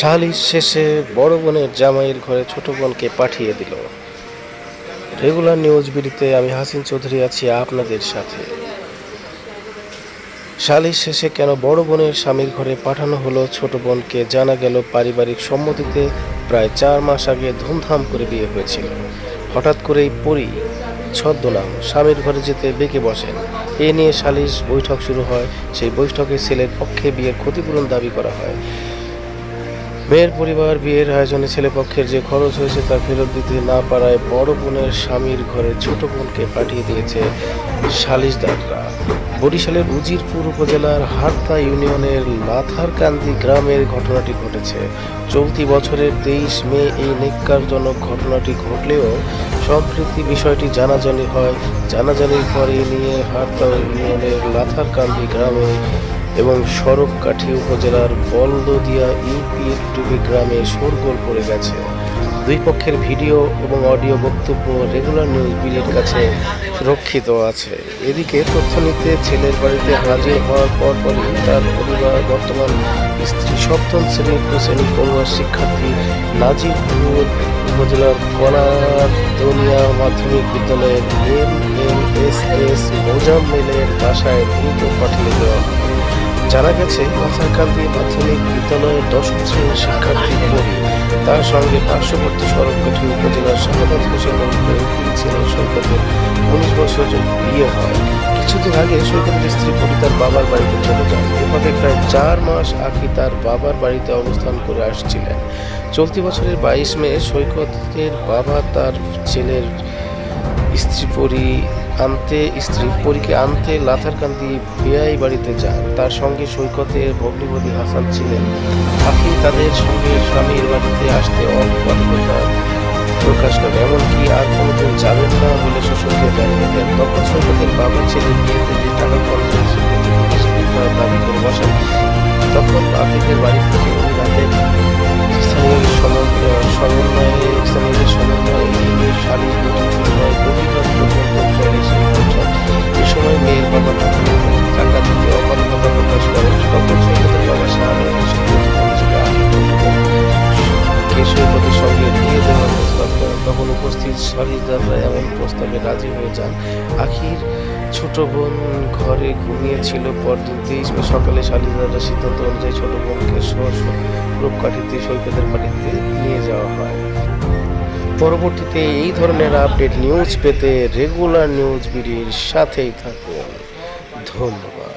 সালিশ শেষে বড় বোনের জামাইয়ের ঘরে ছোট বোনকে পাঠিয়ে দিল। রেগুলার নিউজ বিডিতে আমি হাসিন চৌধুরী আছি আপনাদের সাথে। সালিশ শেষে কেন বড় বোনের স্বামীর ঘরে পাঠানো হলো ছোট বোনকে জানা গেল পারিবারিক সম্মতিতে প্রায় 4 মাস আগে ধুমধাম করে বিয়ে হয়েছিল। হঠাৎ করেই পরি ছদ্মনাম স্বামীর ঘরে যেতে বেঁকে বসেন। এ নিয়ে সালিশ বৈঠক শুরু হয়। সেই বৈঠকে ছেলের পক্ষে বিয়ের ক্ষতিপূরণ দাবি করা হয়। মেয়ের পরিবার বিয়ের আয়োজনে ছেলেপক্ষের যে খরচ হয়েছে তা ফেরত দিতে না পারায় বড় বোনের স্বামীর ঘরে ছোট বোনকে পাঠিয়ে দিয়েছে সালিশদাররা। বরিশালের উজিরপুর উপজেলার হারতা ইউনিয়নের লাথারকান্দি গ্রামের ঘটনাটি ঘটেছে। চলতি বছরের 23 মে এই নেক্কারজনক ঘটনাটি ঘটলেও সম্প্রতি বিষয়টি জানাজানি হয়। জানাজানির পর এ নিয়ে হারতা ইউনিয়নের লাথারকান্দি গ্রামে এবং সড়ককাঠি উপজেলার বলদদিয়া ইউপির টুবি গ্রামে শোরগোল পড়ে গেছে। দুই পক্ষের ভিডিও এবং অডিও বক্তব্য রেগুলার নিউজ বিডির কাছে সুরক্ষিত আছে। এদিকে তথ্য নিতে ছেলের বাড়িতে হাজির হওয়ার পরপরই তার পরিবার বর্তমান স্ত্রী সপ্তম শ্রেণী পড়ুয়া শিক্ষার্থী নাজিরপুর উপজেলার কলারদনিয়া মাধ্যমিক বিদ্যালয়ের MMSS মোজাম্মেলের বাসায় দ্রুত পাঠিয়ে দেওয়া হয়। জানা গেছে লাথারকান্দি মাধ্যমিক বিদ্যালয়ের 10ম শ্রেণীর শিক্ষার্থী পরি তার সঙ্গে পার্শ্ববর্তী সড়ককাঠি উপজেলার শাহাদাত হোসেনের ছেলে সৈকতের 19 বছর বিয়ে হয়। কিছুদিন আগে সৈকতের স্ত্রী পরি তার বাবার বাড়িতে চলে যান। এভাবে প্রায় 4 মাস আগে তার বাবার বাড়িতে অবস্থান করে আসছিলেন। চলতি বছরের 22 মে সৈকতের বাবা তার ছেলের স্ত্রী পরীকে আনতে লাথারকান্দি বেয়াই বাড়িতে যান। তার সঙ্গে সৈকতের ভগ্নিপতি হাসান ছিলেন। আপনি তাদের সঙ্গে স্বামীর বাড়িতে আসতে অপারগতা প্রকাশ করেন, এমনকি আর কোনোদিন যাবেন না বলে শ্বশুরকে জানিয়ে দেন। তখন সৈকতের বাবা ছেলের বিয়েতে যে টাকা খরচ হয়েছে দাবি করে বসেন। তখন আপিদের বাড়ি থেকে ওই রাতে স্থানীয়দের সমন্বয়ে সালিশ বৈঠক শুরু হয়। গভীর রাত পর্যন্ত চলে সেই বৈঠক। এ সময় মেয়ের বাবা টাকা দিতে অপারগতা প্রকাশ করেন। তখন সৈকতের বাবা সৈকতের সঙ্গে বিয়ে দেওয়ার প্রস্তাব করেন। তখন উপস্থিত সালিশদাররা এমন প্রস্তাবে রাজি হয়ে যান। আখির ছোট বোন ঘরে ঘুমিয়েছিল। পরদিন 23 মে সকালে সালিশদাররা সিদ্ধান্ত অনুযায়ী ছোট বোনকে সড়ককাঠিতে সৈকতের বাড়িতে নিয়ে যাওয়া হয়। পরবর্তীতে এই ধরনের আপডেট নিউজ পেতে রেগুলার নিউজ বিডির সাথেই থাকুন। ধন্যবাদ।